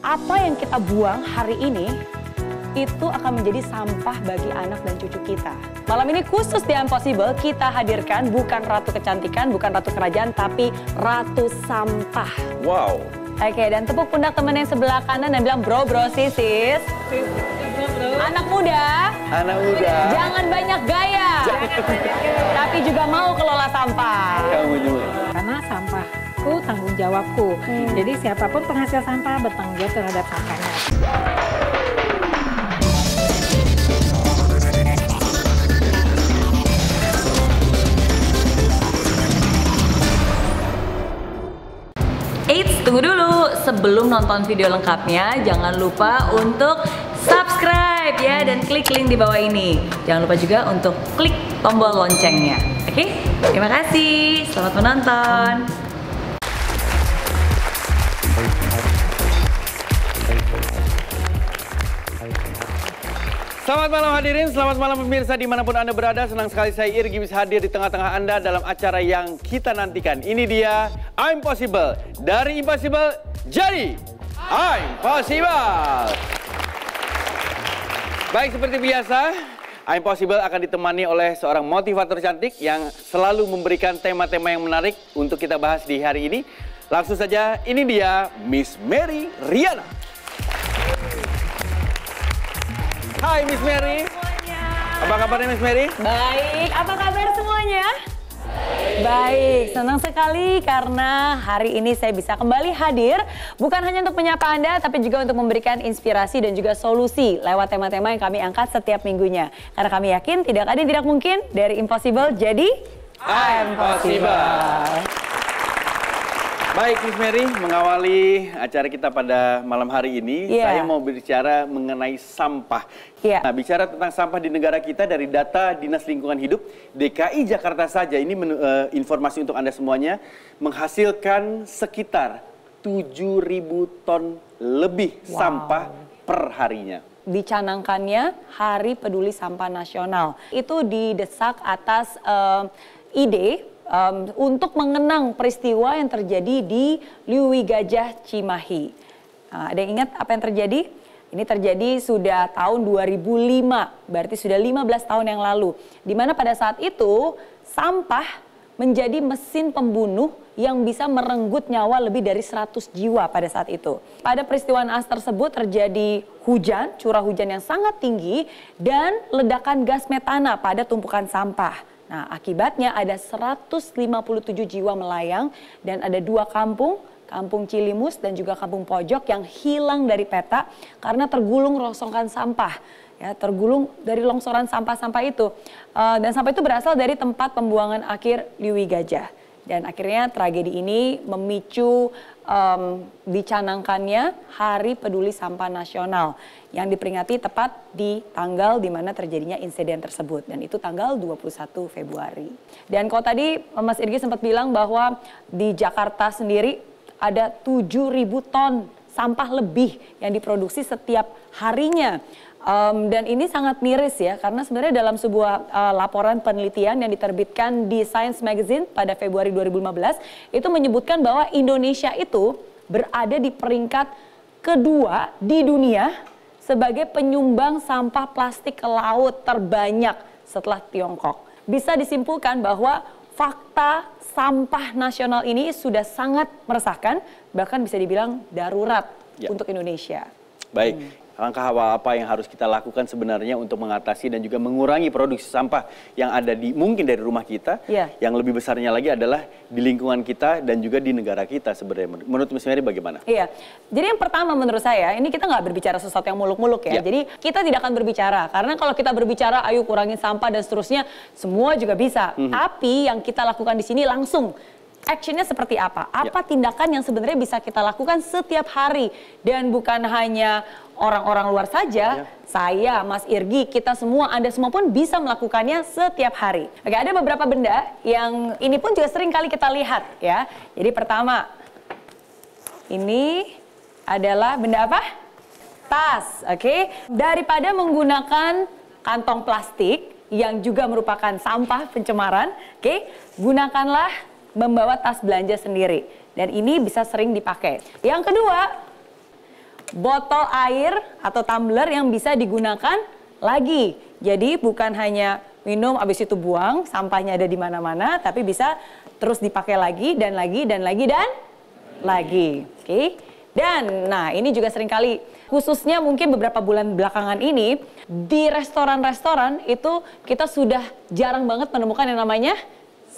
apa yang kita buang hari ini itu akan menjadi sampah bagi anak dan cucu kita. Malam ini khusus di Impossible kita hadirkan bukan ratu kecantikan, bukan ratu kerajaan, tapi ratu sampah. Wow. Oke, dan tepuk pundak temen yang sebelah kanan dan bilang bro sis. Anak muda. Anak muda. Jangan banyak gaya. Tapi juga mau kelola sampah. Kamu juga. Karena sampahku tanggung jawabku. Jadi siapapun penghasil sampah bertanggung jawab terhadap sampahnya. Eits, tunggu dulu. Sebelum nonton video lengkapnya, jangan lupa untuk subscribe ya dan klik link di bawah ini. Jangan lupa juga untuk klik tombol loncengnya. Oke? Terima kasih. Selamat menonton. Selamat malam hadirin, selamat malam pemirsa dimanapun Anda berada. Senang sekali saya Irgi bisa hadir di tengah-tengah Anda dalam acara yang kita nantikan. Ini dia Impossible. Dari Impossible jadi Impossible. Baik, seperti biasa, Impossible akan ditemani oleh seorang motivator cantik yang selalu memberikan tema-tema yang menarik untuk kita bahas di hari ini. Langsung saja, ini dia Miss Mary Riana. Hai Miss Mary. Apa kabarnya Miss Mary? Baik, apa kabar semuanya? Baik, senang sekali karena hari ini saya bisa kembali hadir bukan hanya untuk menyapa Anda tapi juga untuk memberikan inspirasi dan juga solusi lewat tema-tema yang kami angkat setiap minggunya. Karena kami yakin tidak ada yang tidak mungkin, dari impossible jadi impossible. Baik Miss Mary, mengawali acara kita pada malam hari ini, saya mau berbicara mengenai sampah. Nah, bicara tentang sampah di negara kita dari data Dinas Lingkungan Hidup DKI Jakarta saja, ini informasi untuk Anda semuanya, menghasilkan sekitar 7.000 ton lebih sampah per harinya. Dicanangkannya Hari Peduli Sampah Nasional. Itu didesak atas ide untuk mengenang peristiwa yang terjadi di Liwi Gajah Cimahi. Nah, ada yang ingat apa yang terjadi? Ini terjadi sudah tahun 2005, berarti sudah 15 tahun yang lalu. Di mana pada saat itu sampah menjadi mesin pembunuh yang bisa merenggut nyawa lebih dari 100 jiwa pada saat itu. Pada peristiwa naas tersebut terjadi hujan, curah hujan yang sangat tinggi dan ledakan gas metana pada tumpukan sampah. Nah, akibatnya ada 157 jiwa melayang dan ada 2 kampung, Kampung Cilimus dan juga Kampung Pojok yang hilang dari peta karena tergulung rongsokan sampah. Ya, tergulung dari longsoran sampah-sampah itu. Dan sampah itu berasal dari tempat pembuangan akhir Liwi Gajah. Dan akhirnya tragedi ini memicu dicanangkannya Hari Peduli Sampah Nasional yang diperingati tepat di tanggal di mana terjadinya insiden tersebut, dan itu tanggal 21 Februari. Dan kalau tadi Mas Irgi sempat bilang bahwa di Jakarta sendiri ada 7.000 ton sampah lebih yang diproduksi setiap harinya. Dan ini sangat miris ya, karena sebenarnya dalam sebuah laporan penelitian yang diterbitkan di Science Magazine pada Februari 2015, itu menyebutkan bahwa Indonesia itu berada di peringkat kedua di dunia sebagai penyumbang sampah plastik ke laut terbanyak setelah Tiongkok. Bisa disimpulkan bahwa fakta sampah nasional ini sudah sangat meresahkan, bahkan bisa dibilang darurat untuk Indonesia. Baik. Langkah apa yang harus kita lakukan sebenarnya untuk mengatasi dan juga mengurangi produksi sampah yang ada di mungkin dari rumah kita, yang lebih besarnya lagi adalah di lingkungan kita dan juga di negara kita sebenarnya. Menurut Miss Mary bagaimana? Iya, jadi yang pertama menurut saya ini kita nggak berbicara sesuatu yang muluk-muluk ya. Jadi kita tidak akan berbicara karena kalau kita berbicara ayo kurangin sampah dan seterusnya semua juga bisa. Tapi yang kita lakukan di sini langsung. Actionnya seperti apa? Apa tindakan yang sebenarnya bisa kita lakukan setiap hari? Dan bukan hanya orang-orang luar saja, saya, Mas Irgi, kita semua, Anda semua pun bisa melakukannya setiap hari. Oke, ada beberapa benda yang ini pun juga sering kali kita lihat ya. Jadi pertama, ini adalah benda apa? Tas, oke? Daripada menggunakan kantong plastik yang juga merupakan sampah pencemaran, oke? Gunakanlah membawa tas belanja sendiri, dan ini bisa sering dipakai. Yang kedua, botol air atau tumbler yang bisa digunakan lagi. Jadi bukan hanya minum habis itu buang, sampahnya ada di mana-mana, tapi bisa terus dipakai lagi dan lagi dan lagi dan lagi. Oke. Dan nah ini juga seringkali khususnya mungkin beberapa bulan belakangan ini di restoran-restoran itu kita sudah jarang banget menemukan yang namanya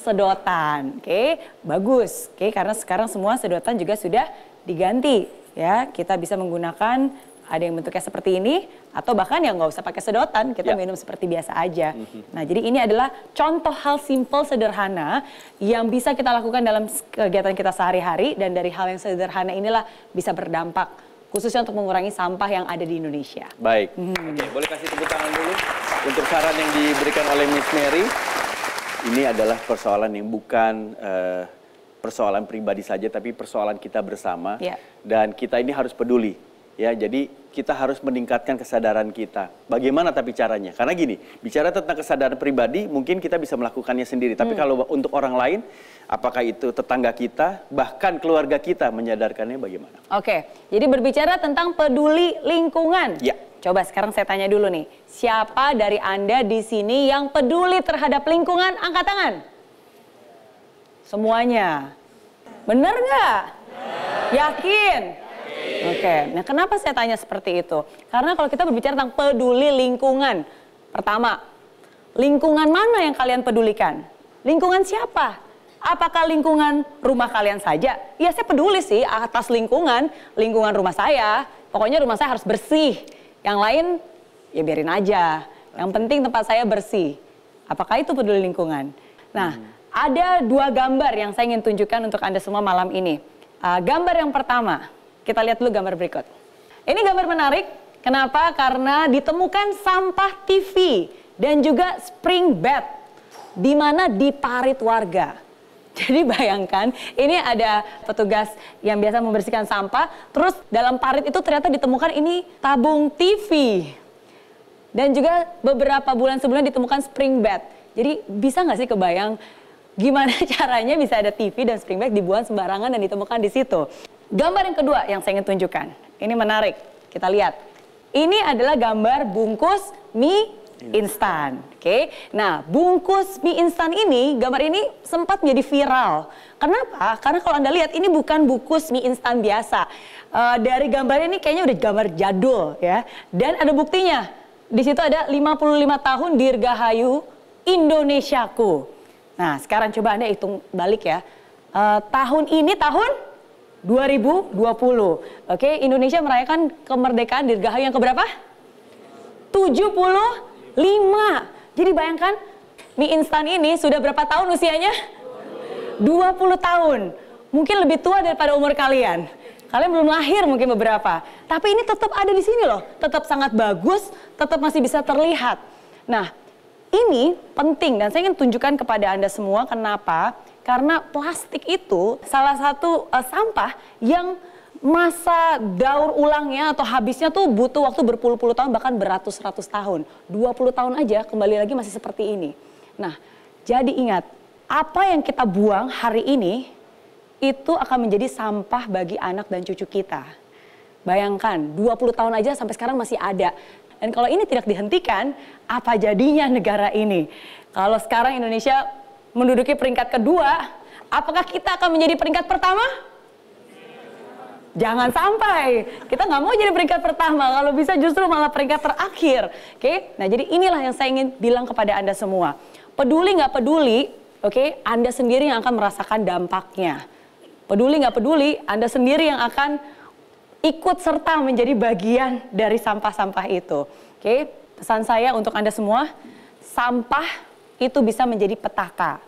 sedotan. Oke, bagus. Oke, karena sekarang semua sedotan juga sudah diganti ya. Kita bisa menggunakan ada yang bentuknya seperti ini atau bahkan yang nggak usah pakai sedotan, kita minum seperti biasa aja. Nah, jadi ini adalah contoh hal simple sederhana yang bisa kita lakukan dalam kegiatan kita sehari-hari dan dari hal yang sederhana inilah bisa berdampak khususnya untuk mengurangi sampah yang ada di Indonesia. Baik. Oke, boleh kasih tepuk tangan dulu untuk saran yang diberikan oleh Miss Mary. Ini adalah persoalan yang bukan persoalan pribadi saja, tapi persoalan kita bersama. Dan kita ini harus peduli. Ya, jadi kita harus meningkatkan kesadaran kita. Bagaimana tapi caranya? Karena gini, bicara tentang kesadaran pribadi, mungkin kita bisa melakukannya sendiri. Tapi kalau untuk orang lain, apakah itu tetangga kita, bahkan keluarga kita menyadarkannya bagaimana? Oke, jadi berbicara tentang peduli lingkungan. Ya. Coba sekarang saya tanya dulu nih, siapa dari Anda di sini yang peduli terhadap lingkungan? Angkat tangan. Semuanya. Bener nggak? Yakin? Oke, nah kenapa saya tanya seperti itu? Karena kalau kita berbicara tentang peduli lingkungan, pertama, lingkungan mana yang kalian pedulikan? Lingkungan siapa? Apakah lingkungan rumah kalian saja? Ya saya peduli sih atas lingkungan rumah saya. Pokoknya rumah saya harus bersih. Yang lain ya biarin aja. Yang penting tempat saya bersih. Apakah itu peduli lingkungan? Nah, ada dua gambar yang saya ingin tunjukkan untuk Anda semua malam ini. Gambar yang pertama. Kita lihat dulu gambar berikut. Ini gambar menarik. Kenapa? Karena ditemukan sampah TV dan juga spring bed. Di mana di parit warga. Jadi bayangkan, ini ada petugas yang biasa membersihkan sampah. Terus dalam parit itu ternyata ditemukan ini tabung TV. Dan juga beberapa bulan sebelumnya ditemukan spring bed. Jadi bisa nggak sih kebayang gimana caranya bisa ada TV dan spring bed dibuang sembarangan dan ditemukan di situ. Gambar yang kedua yang saya ingin tunjukkan, ini menarik, kita lihat. Ini adalah gambar bungkus mie instan. Oke, nah bungkus mie instan ini, gambar ini sempat menjadi viral. Kenapa? Karena kalau Anda lihat ini bukan bungkus mie instan biasa. Dari gambar ini kayaknya udah gambar jadul ya. Dan ada buktinya, di situ ada 55 tahun Dirgahayu Indonesiaku. Nah sekarang coba Anda hitung balik ya. Tahun ini tahun 2020. Oke, Indonesia merayakan kemerdekaan Dirgahayu yang keberapa? 75. Jadi bayangkan mie instan ini sudah berapa tahun usianya? 20 tahun. Mungkin lebih tua daripada umur kalian. Kalian belum lahir mungkin beberapa. Tapi ini tetap ada di sini loh. Tetap sangat bagus, tetap masih bisa terlihat. Nah, ini penting dan saya ingin tunjukkan kepada Anda semua kenapa. Karena plastik itu salah satu sampah yang masa daur ulangnya atau habisnya tuh butuh waktu berpuluh-puluh tahun bahkan beratus-ratus tahun. 20 tahun aja kembali lagi masih seperti ini. Nah, jadi ingat, apa yang kita buang hari ini itu akan menjadi sampah bagi anak dan cucu kita. Bayangkan, 20 tahun aja sampai sekarang masih ada. Dan kalau ini tidak dihentikan, apa jadinya negara ini? Kalau sekarang Indonesia menduduki peringkat kedua, apakah kita akan menjadi peringkat pertama? Jangan sampai, kita nggak mau jadi peringkat pertama, kalau bisa justru malah peringkat terakhir. Oke, nah jadi inilah yang saya ingin bilang kepada Anda semua. Peduli nggak peduli, oke, Anda sendiri yang akan merasakan dampaknya. Peduli nggak peduli, Anda sendiri yang akan ikut serta menjadi bagian dari sampah-sampah itu. Oke, pesan saya untuk Anda semua, sampah itu bisa menjadi petaka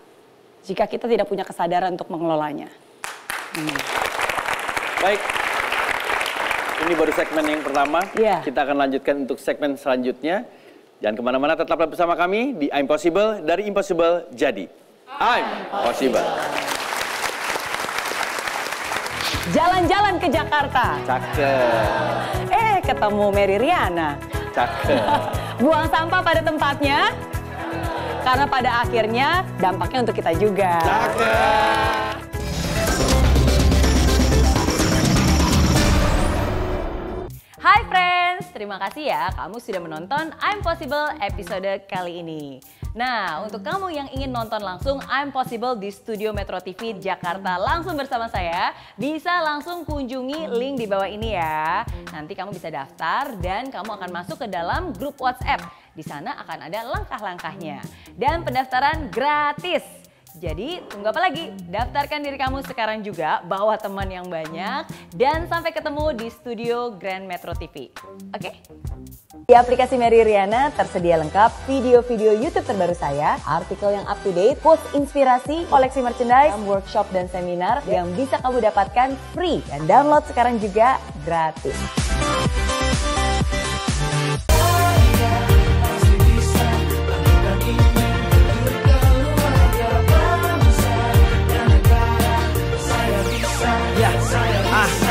jika kita tidak punya kesadaran untuk mengelolanya. Baik, ini baru segmen yang pertama. Kita akan lanjutkan untuk segmen selanjutnya. Jangan kemana-mana, tetaplah bersama kami di I'm Possible, dari Impossible jadi I'm Possible. Jalan-jalan ke Jakarta. Cakep. Ketemu Mary Riana. Cakep. Buang sampah pada tempatnya. Karena pada akhirnya dampaknya untuk kita juga. Hai friends, terima kasih ya kamu sudah menonton I'm Possible episode kali ini. Nah, untuk kamu yang ingin nonton langsung I'm Possible di Studio Metro TV Jakarta langsung bersama saya, bisa langsung kunjungi link di bawah ini ya. Nanti kamu bisa daftar dan kamu akan masuk ke dalam grup WhatsApp. Di sana akan ada langkah-langkahnya. Dan pendaftaran gratis. Jadi tunggu apa lagi? Daftarkan diri kamu sekarang juga, bawa teman yang banyak, dan sampai ketemu di studio Grand Metro TV. Oke? Di aplikasi Mary Riana tersedia lengkap video-video YouTube terbaru saya, artikel yang up to date, post inspirasi, koleksi merchandise, workshop dan seminar yang bisa kamu dapatkan free. Dan download sekarang juga gratis.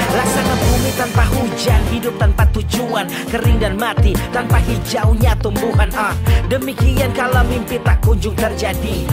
Laksana bumi tanpa hujan, hidup tanpa tujuan, kering dan mati tanpa hijaunya tumbuhan. Demikian kalau mimpi tak kunjung terjadi.